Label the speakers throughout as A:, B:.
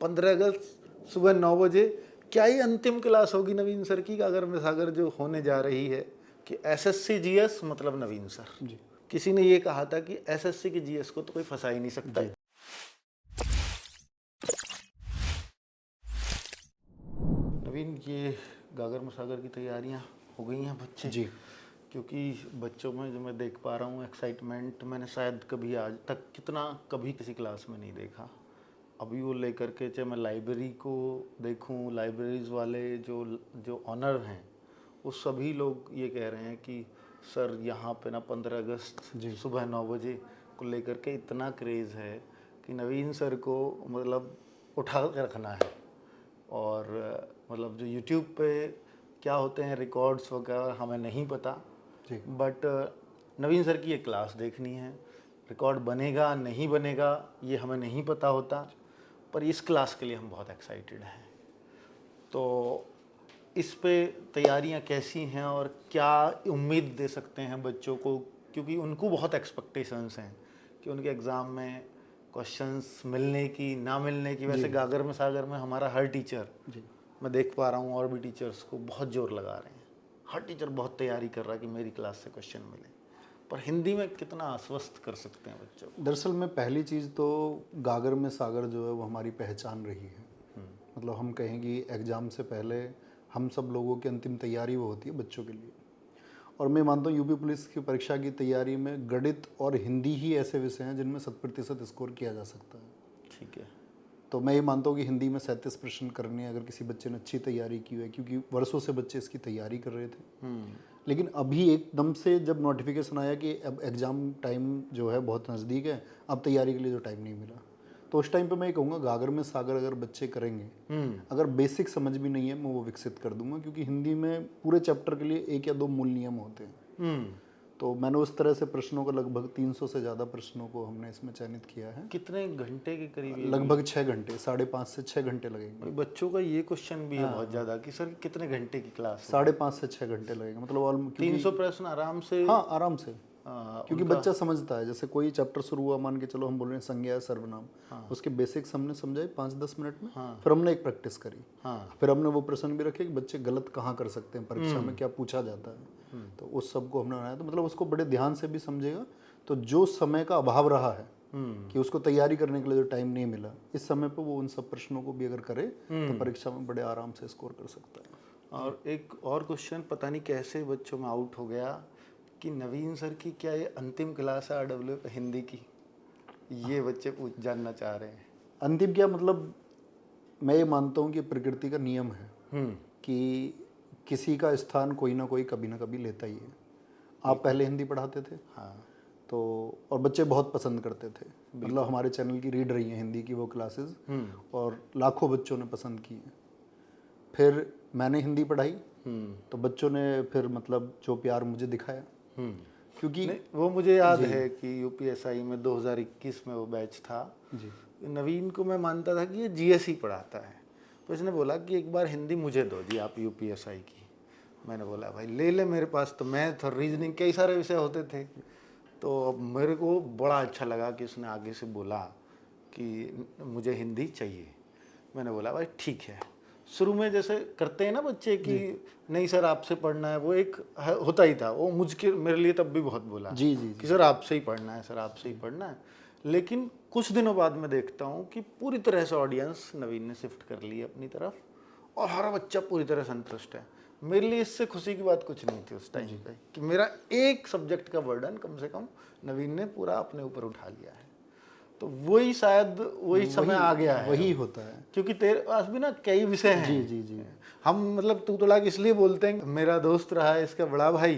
A: 15 अगस्त सुबह 9 बजे क्या ही अंतिम क्लास होगी नवीन सर की गागर में सागर जो होने जा रही है कि एसएससी जीएस मतलब नवीन सर
B: जी।
A: किसी ने ये कहा था कि एसएससी की जीएस को तो कोई फंसा ही नहीं सकता। नवीन, ये गागर में सागर की तैयारियां हो गई हैं बच्चे
B: जी।
A: क्योंकि बच्चों में जो मैं देख पा रहा हूँ एक्साइटमेंट मैंने शायद कभी आज तक कभी किसी क्लास में नहीं देखा। अभी वो लेकर के चाहे मैं लाइब्रेरी को देखूं, लाइब्रेरीज वाले जो जो ऑनर हैं वो सभी लोग ये कह रहे हैं कि सर यहाँ पे ना 15 अगस्त सुबह 9 बजे को लेकर के इतना क्रेज़ है कि नवीन सर को मतलब उठा के रखना है। और मतलब जो यूट्यूब पे क्या होते हैं रिकॉर्ड्स वगैरह हमें नहीं पता, बट नवीन सर की एक क्लास देखनी है। रिकॉर्ड बनेगा नहीं बनेगा ये हमें नहीं पता होता, पर इस क्लास के लिए हम बहुत एक्साइटेड हैं। तो इस पे तैयारियां कैसी हैं और क्या उम्मीद दे सकते हैं बच्चों को, क्योंकि उनको बहुत एक्सपेक्टेशंस हैं कि उनके एग्ज़ाम में क्वेश्चंस मिलने की ना मिलने की। वैसे गागर में सागर में हमारा हर टीचर, मैं देख पा रहा हूँ और भी टीचर्स को बहुत जोर लगा रहे हैं, हर टीचर बहुत तैयारी कर रहा है कि मेरी क्लास से क्वेश्चन मिले, पर हिंदी में कितना आश्वस्त कर सकते हैं बच्चों को?
B: दरअसल में पहली चीज़ तो गागर में सागर जो है वो हमारी पहचान रही है। मतलब हम कहें कि एग्ज़ाम से पहले हम सब लोगों की अंतिम तैयारी वो होती है बच्चों के लिए। और मैं मानता हूँ यूपी पुलिस की परीक्षा की तैयारी में गणित और हिंदी ही ऐसे विषय हैं जिनमें 100% स्कोर किया जा सकता है।
A: ठीक है।
B: तो मैं ये मानता हूँ कि हिंदी में 37 प्रश्न करने हैं अगर किसी बच्चे ने अच्छी तैयारी की है, क्योंकि वर्षों से बच्चे इसकी तैयारी कर रहे थे। लेकिन अभी एकदम से जब नोटिफिकेशन आया कि अब एग्ज़ाम टाइम जो है बहुत नज़दीक है, अब तैयारी के लिए जो टाइम नहीं मिला, तो उस टाइम पे मैं ये कहूँगा गागर में सागर अगर बच्चे करेंगे, अगर बेसिक समझ भी नहीं है मैं वो विकसित कर दूंगा, क्योंकि हिंदी में पूरे चैप्टर के लिए 1 या 2 मूल नियम होते हैं। तो मैंने उस तरह से प्रश्नों को लगभग 300 से ज़्यादा प्रश्नों को हमने इसमें चयनित किया है।
A: कितने घंटे के करीब?
B: लगभग 6 घंटे, 5.5 से 6 घंटे लगेंगे।
A: बच्चों का ये क्वेश्चन भी है बहुत ज़्यादा कि सर कितने घंटे की क्लास?
B: 5.5 से 6 घंटे लगेंगे, मतलब
A: 300 प्रश्न आराम से?
B: हाँ, आराम से। क्योंकि बच्चा समझता है, जैसे कोई चैप्टर शुरू हुआ, मान के चलो हम बोल रहे हैं संज्ञा सर्वनाम, उसके बेसिक्स हमने समझाए 5-10 मिनट में। फिर हमने एक प्रैक्टिस करी। फिर हमने वो प्रश्न भी रखे कि बच्चे गलत कहाँ कर सकते हैं, परीक्षा में क्या पूछा जाता है, तो उस सब को हमने बनाया। तो मतलब उसको बड़े ध्यान से भी समझेगा। तो जो समय का अभाव रहा है कि उसको तैयारी करने के लिए जो टाइम नहीं मिला, इस समय पर वो उन सब प्रश्नों को भी अगर करे तो परीक्षा में बड़े आराम से स्कोर कर सकता है।
A: और एक और क्वेश्चन पता नहीं कैसे बच्चों में आउट हो गया कि नवीन सर की क्या ये अंतिम क्लास है आरडब्ल्यू हिंदी की, ये बच्चे जानना चाह रहे हैं।
B: अंतिम क्या मतलब, मैं ये मानता हूँ कि प्रकृति का नियम है कि किसी का स्थान कोई ना कोई कभी ना कभी लेता ही है। आप पहले हिंदी पढ़ाते थे,
A: हाँ,
B: तो और बच्चे बहुत पसंद करते थे, मतलब हमारे चैनल की रीड रही हैं हिंदी की वो क्लासेस, और लाखों बच्चों ने पसंद की है। फिर मैंने हिंदी पढ़ाई तो बच्चों ने फिर मतलब जो प्यार मुझे दिखाया, क्योंकि
A: वो मुझे याद है कि यूपीएसआई में 2021 में वो बैच था
B: जी।
A: नवीन को मैं मानता था कि ये जीएस ही पढ़ाता है, तो इसने बोला कि एक बार हिंदी मुझे दो जी आप यूपीएसआई की। मैंने बोला भाई ले ले, मेरे पास तो मैथ और रीजनिंग कई सारे विषय होते थे। तो मेरे को बड़ा अच्छा लगा कि उसने आगे से बोला कि मुझे हिंदी चाहिए। मैंने बोला भाई ठीक है। शुरू में जैसे करते हैं ना बच्चे कि नहीं सर आपसे पढ़ना है, वो एक होता ही था, वो मेरे लिए तब भी बहुत बोला कि सर आपसे ही पढ़ना है, सर आपसे ही पढ़ना है। लेकिन कुछ दिनों बाद मैं देखता हूँ कि पूरी तरह से ऑडियंस नवीन ने शिफ्ट कर ली अपनी तरफ और हर बच्चा पूरी तरह संतुष्ट है। मेरे लिए इससे खुशी की बात कुछ नहीं थी उस टाइम पे कि मेरा एक सब्जेक्ट का बर्डन कम से कम नवीन ने पूरा अपने ऊपर उठा लिया है। तो वही शायद वही समय आ गया है,
B: वही होता है,
A: क्योंकि तेरे पास भी ना कई विषय हैं।
B: जी जी जी।
A: हम मतलब तू तड़ाक इसलिए बोलते हैं, मेरा दोस्त रहा है इसका बड़ा भाई,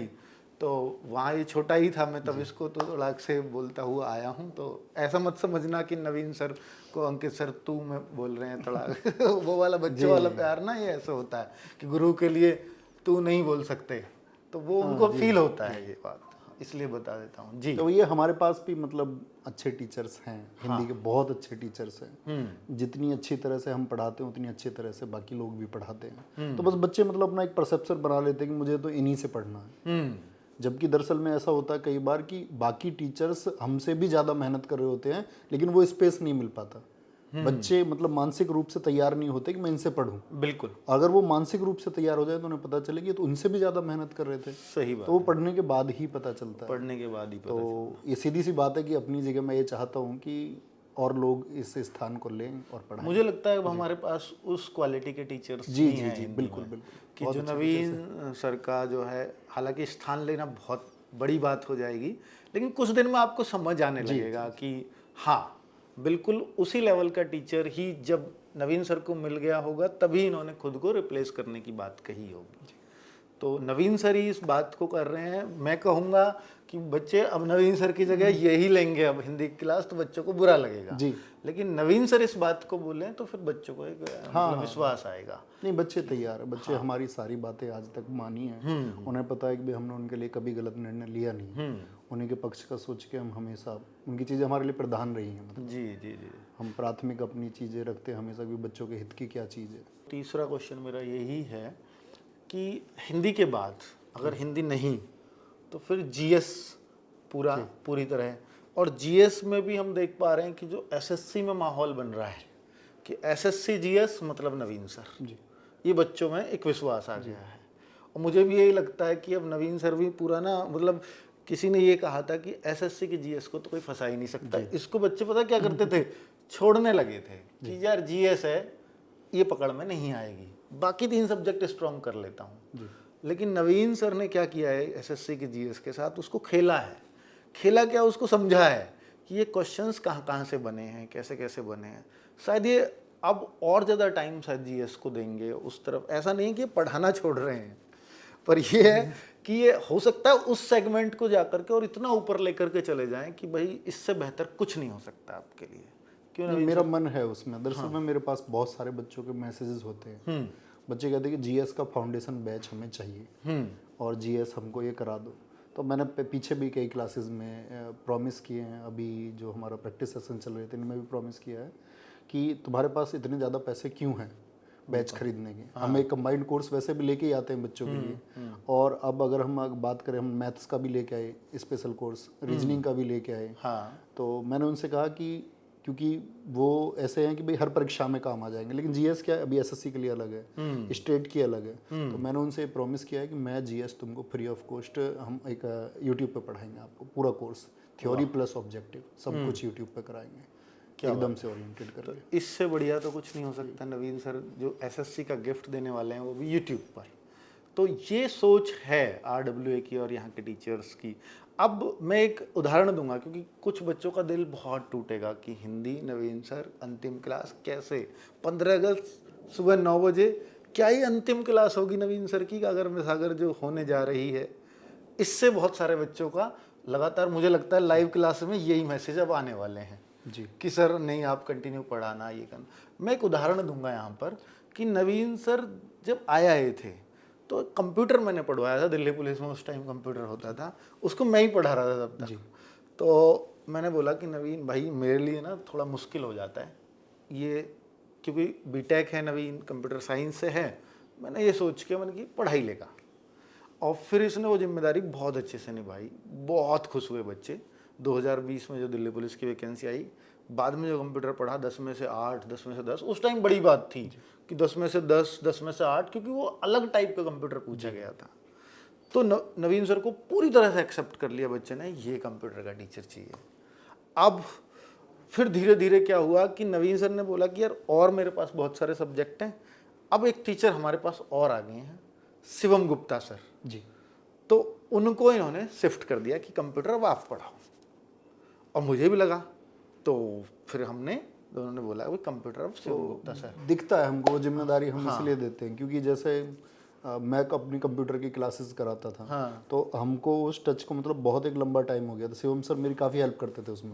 A: तो वहाँ ये छोटा ही था, मैं तब इसको तो तड़ाक से बोलता हुआ आया हूँ। तो ऐसा मत समझना कि नवीन सर को अंकित सर तू में बोल रहे हैं तड़ाक वो वाला बच्चों वाला प्यार ना, ये ऐसा होता है कि गुरु के लिए तू नहीं बोल सकते, तो वो उनको फील होता है ये बात, इसलिए बता देता हूँ जी।
B: तो ये हमारे पास भी मतलब अच्छे टीचर्स हैं, हिंदी के बहुत अच्छे टीचर्स हैं। जितनी अच्छी तरह से हम पढ़ाते हैं उतनी अच्छी तरह से बाकी लोग भी पढ़ाते हैं। तो बस बच्चे मतलब अपना एक परसेप्शन बना लेते हैं कि मुझे तो इन्हीं से पढ़ना है, जबकि दरअसल में ऐसा होता है कई बार कि बाकी टीचर्स हमसे भी ज़्यादा मेहनत कर रहे होते हैं लेकिन वो स्पेस नहीं मिल पाता। बच्चे मतलब मानसिक रूप से तैयार नहीं होते कि मैं इनसे पढूं।
A: बिल्कुल
B: अगर वो मानसिक रूप से तैयार हो जाए तो उन्हें पता चले कि ये तो उनसे भी ज़्यादा मेहनत कर रहे थे।
A: सही बात
B: तो वो पढ़ने के बाद ही पता चलता है।
A: पढ़ने के बाद ही पता
B: तो ये सीधी सी बात है कि अपनी जगह मैं ये चाहता हूँ कि और लोग इस स्थान को लें और पढ़ाएं।
A: मुझे लगता है अब हमारे पास उस क्वालिटी के टीचर्स
B: जी
A: नहीं
B: जी
A: हैं
B: जी,
A: हिंदी
B: बिल्कुल
A: में,
B: बिल्कुल।
A: कि
B: बहुत
A: जो
B: अच्छे
A: नवीन सर का जो है, हालांकि स्थान लेना बहुत बड़ी बात हो जाएगी, लेकिन कुछ दिन में आपको समझ आने लगेगा कि हाँ बिल्कुल उसी लेवल का टीचर ही जब नवीन सर को मिल गया होगा तभी इन्होंने खुद को रिप्लेस करने की बात कही होगी। तो नवीन सर ही इस बात को कर रहे हैं। मैं कहूँगा कि बच्चे अब नवीन सर की जगह यही लेंगे अब हिंदी की क्लास, तो बच्चों को बुरा लगेगा
B: जी।
A: लेकिन नवीन सर इस बात को बोलें तो फिर बच्चों को एक मतलब विश्वास आएगा।
B: नहीं, बच्चे तैयार है, बच्चे हमारी सारी बातें आज तक मानी है। उन्हें पता है कि भाई हमने उनके लिए कभी गलत निर्णय लिया नहीं। उन्हीं के पक्ष का सोच के हम हमेशा, उनकी चीज़ें हमारे लिए प्रधान रही हैं। मतलब
A: जी जी जी।
B: हम प्राथमिक अपनी चीज़ें रखते हैं हमेशा कि बच्चों के हित की क्या चीज़ है।
A: तीसरा क्वेश्चन मेरा यही है कि हिंदी के बाद अगर हिंदी नहीं तो फिर जीएस पूरी तरह, और जीएस में भी हम देख पा रहे हैं कि जो एसएससी में माहौल बन रहा है कि एसएससी जीएस मतलब नवीन सर, ये बच्चों में एक विश्वास आ गया है। और मुझे भी यही लगता है कि अब नवीन सर भी पूरा ना, मतलब किसी ने ये कहा था कि एसएससी की जीएस को तो कोई फंसा ही नहीं सकता। इसको बच्चे पता क्या करते थे, छोड़ने लगे थे कि यार जीएस है ये पकड़ में नहीं आएगी, बाकी 3 सब्जेक्ट स्ट्रॉन्ग कर लेता हूँ। लेकिन नवीन सर ने क्या किया है एसएससी के जीएस के साथ, उसको खेला है। खेला क्या, उसको समझा है कि ये क्वेश्चंस कहाँ कहाँ से बने हैं, कैसे कैसे बने हैं। शायद ये अब और ज़्यादा टाइम शायद जीएस को देंगे उस तरफ। ऐसा नहीं कि पढ़ाना छोड़ रहे हैं, पर ये है कि ये हो सकता है उस सेगमेंट को जाकर के और इतना ऊपर लेकर के चले जाएं कि भाई इससे बेहतर कुछ नहीं हो सकता आपके लिए। क्यों
B: नहीं, मेरा मन है उसमें। दरअसल में मेरे पास बहुत सारे बच्चों के मैसेजेस होते हैं। बच्चे कहते हैं कि जीएस का फाउंडेशन बैच हमें चाहिए और जीएस हमको ये करा दो। तो मैंने पीछे भी कई क्लासेस में प्रॉमिस किए हैं, अभी जो हमारा प्रैक्टिस सेशन चल रहे थे इनमें भी प्रॉमिस किया है कि तुम्हारे पास इतने ज़्यादा पैसे क्यों हैं बैच खरीदने के। हम एक कंबाइंड कोर्स वैसे भी लेके ही आते हैं बच्चों के लिए, और अब अगर हम बात करें, हम मैथ्स का भी लेके आए स्पेशल कोर्स, रीजनिंग का भी लेके आए। तो मैंने उनसे कहा कि क्योंकि वो ऐसे हैं कि भाई हर परीक्षा में काम आ जाएंगे, लेकिन जीएस क्या है, अभी एसएससी के लिए अलग है, स्टेट की अलग है। तो मैंने उनसे प्रॉमिस किया है कि मैं जीएस तुमको फ्री ऑफ कॉस्ट हम एक यूट्यूब पे पढ़ाएंगे आपको, पूरा कोर्स थ्योरी प्लस ऑब्जेक्टिव सब कुछ यूट्यूब पे कराएंगे, एकदम से ओरिएंटेड करके।
A: तो इससे बढ़िया तो कुछ नहीं हो सकता। नवीन सर जो एसएससी का गिफ्ट देने वाले हैं वो भी यूट्यूब पर। तो ये सोच है आरडब्ल्यूए की और यहाँ के टीचर्स की। अब मैं एक उदाहरण दूंगा क्योंकि कुछ बच्चों का दिल बहुत टूटेगा कि हिंदी नवीन सर अंतिम क्लास कैसे, 15 अगस्त सुबह 9 बजे क्या ही अंतिम क्लास होगी नवीन सर की अगर में सागर जो होने जा रही है। इससे बहुत सारे बच्चों का लगातार मुझे लगता है लाइव क्लास में यही मैसेज अब आने वाले हैं
B: जी
A: कि सर नहीं आप कंटिन्यू पढ़ाना, ये करना। मैं एक उदाहरण दूंगा यहाँ पर कि नवीन सर जब आए थे तो कंप्यूटर मैंने पढ़वाया था दिल्ली पुलिस में, उस टाइम कंप्यूटर होता था, उसको मैं ही पढ़ा रहा था तब तक। तो मैंने बोला कि नवीन भाई मेरे लिए ना थोड़ा मुश्किल हो जाता है ये, क्योंकि बीटेक है नवीन, कंप्यूटर साइंस से है। मैंने ये सोच के मैंने की पढ़ाई लेगा, और फिर इसने वो जिम्मेदारी बहुत अच्छे से निभाई। बहुत खुश हुए बच्चे। 2020 में जो दिल्ली पुलिस की वैकेंसी आई, बाद में जो कंप्यूटर पढ़ा 10 में से 8, 10 में से 10, उस टाइम बड़ी बात थी कि 10 में से 10, 10 में से 8, क्योंकि वो अलग टाइप का कंप्यूटर पूछा गया था। तो नवीन सर को पूरी तरह से एक्सेप्ट कर लिया बच्चे ने, ये कंप्यूटर का टीचर चाहिए। अब फिर धीरे धीरे क्या हुआ कि नवीन सर ने बोला कि यार और मेरे पास बहुत सारे सब्जेक्ट हैं, अब एक टीचर हमारे पास और आ गए हैं, शिवम गुप्ता सर
B: जी।
A: तो उनको इन्होंने शिफ्ट कर दिया कि कंप्यूटर अब आप पढ़ाओ। और मुझे भी लगा, तो फिर हमने दोनों ने बोला कि कंप्यूटर अब शिवम गुप्ता सर।
B: दिखता है हमको वो जिम्मेदारी हम इसलिए देते हैं क्योंकि जैसे मैं अपनी कंप्यूटर की क्लासेस कराता था। तो हमको उस टच को मतलब बहुत एक लंबा टाइम हो गया था। शिवम सर मेरी काफ़ी हेल्प करते थे उसमें।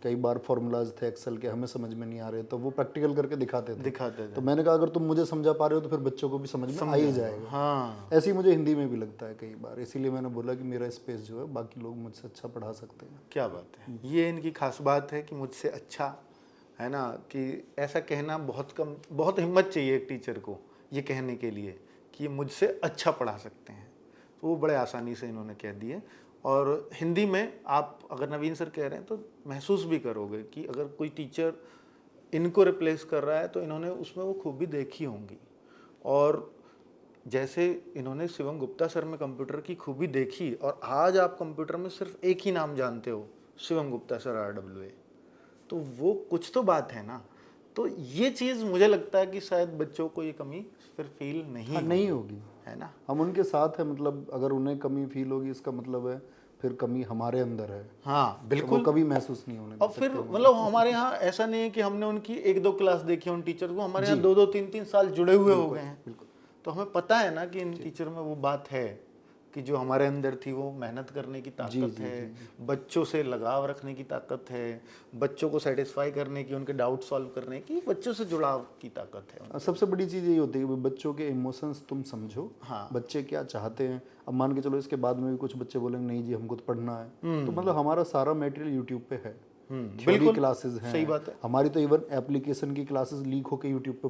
B: कई बार फॉर्मूलाज थे एक्सेल के हमें समझ में नहीं आ रहे, तो वो प्रैक्टिकल करके दिखाते थे। तो मैंने कहा अगर तुम मुझे समझा पा रहे हो तो फिर बच्चों को भी समझ में आ ही जाएगा। ऐसे ही मुझे हिंदी में भी लगता है कई बार, इसीलिए मैंने बोला कि मेरा स्पेस जो है बाकी लोग मुझसे अच्छा पढ़ा सकते हैं।
A: क्या बात है, ये इनकी खास बात है कि मुझसे अच्छा, है ना, कि ऐसा कहना बहुत कम, बहुत हिम्मत चाहिए एक टीचर को ये कहने के लिए कि ये मुझसे अच्छा पढ़ा सकते हैं। तो वो बड़े आसानी से इन्होंने कह दिए। और हिंदी में आप अगर नवीन सर कह रहे हैं तो महसूस भी करोगे कि अगर कोई टीचर इनको रिप्लेस कर रहा है, तो इन्होंने उसमें वो खूबी देखी होंगी। और जैसे इन्होंने शिवम गुप्ता सर में कंप्यूटर की खूबी देखी, और आज आप कंप्यूटर में सिर्फ एक ही नाम जानते हो, शिवम गुप्ता सर RWA, तो वो कुछ तो बात है ना। तो ये चीज़ मुझे लगता है कि शायद बच्चों को ये कमी फिर फील नहीं
B: नहीं होगी,
A: है ना।
B: हम उनके साथ हैं, मतलब अगर उन्हें कमी फील होगी इसका मतलब है फिर कमी हमारे अंदर है।
A: हाँ
B: तो
A: बिल्कुल।
B: वो कभी महसूस नहीं होने
A: और फिर मतलब हमारे यहाँ ऐसा नहीं है कि हमने उनकी 1-2 क्लास देखी उन टीचर को, हमारे यहाँ 2-2 3-3 साल जुड़े हुए हो गए हैं। तो हमें पता है ना कि इन टीचर में वो बात है कि जो हमारे अंदर थी, वो मेहनत करने की ताकत है, बच्चों से लगाव रखने की ताकत है, बच्चों को सेटिस्फाई करने की, उनके डाउट सॉल्व करने की, बच्चों से जुड़ाव की ताकत है।
B: सबसे बड़ी चीज़ यही होती है कि बच्चों के इमोशंस तुम समझो।
A: हाँ।
B: बच्चे क्या चाहते हैं। अब मान के चलो इसके बाद में भी कुछ बच्चे बोलेंगे नहीं जी हमको तो पढ़ना है, तो मतलब हमारा सारा मटेरियल यूट्यूब पे है। थ्योरी क्लासेस हैं,
A: सही बात है।
B: हमारी तो इवन एप्लीकेशन की क्लासेस लीक होकर यूट्यूब पे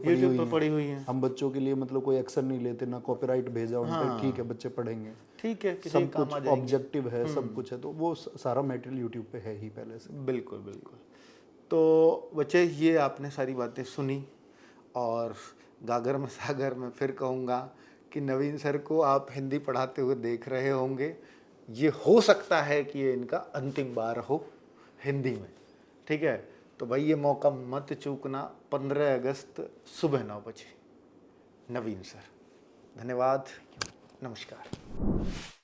B: पड़ी हुई हैं। हम बच्चों के लिए मतलब कोई एक्शन नहीं लेते, ना कॉपीराइट भेजा उन पे, ठीक है बच्चे पढ़ेंगे,
A: ठीक है,
B: सब कुछ ऑब्जेक्टिव है, सब कुछ है, तो वो सारा मटेरियल यूट्यूब पे है ही पहले से।
A: बिल्कुल बिल्कुल। तो बच्चे, ये आपने सारी बातें सुनी, और गागर में सागर में फिर कहूँगा कि नवीन सर को आप हिंदी पढ़ाते हुए देख रहे होंगे। ये हो सकता है कि ये इनका अंतिम बार हो हिंदी में, ठीक है। तो भाई ये मौका मत चूकना, 15 अगस्त सुबह 9 बजे। नवीन सर, धन्यवाद, नमस्कार।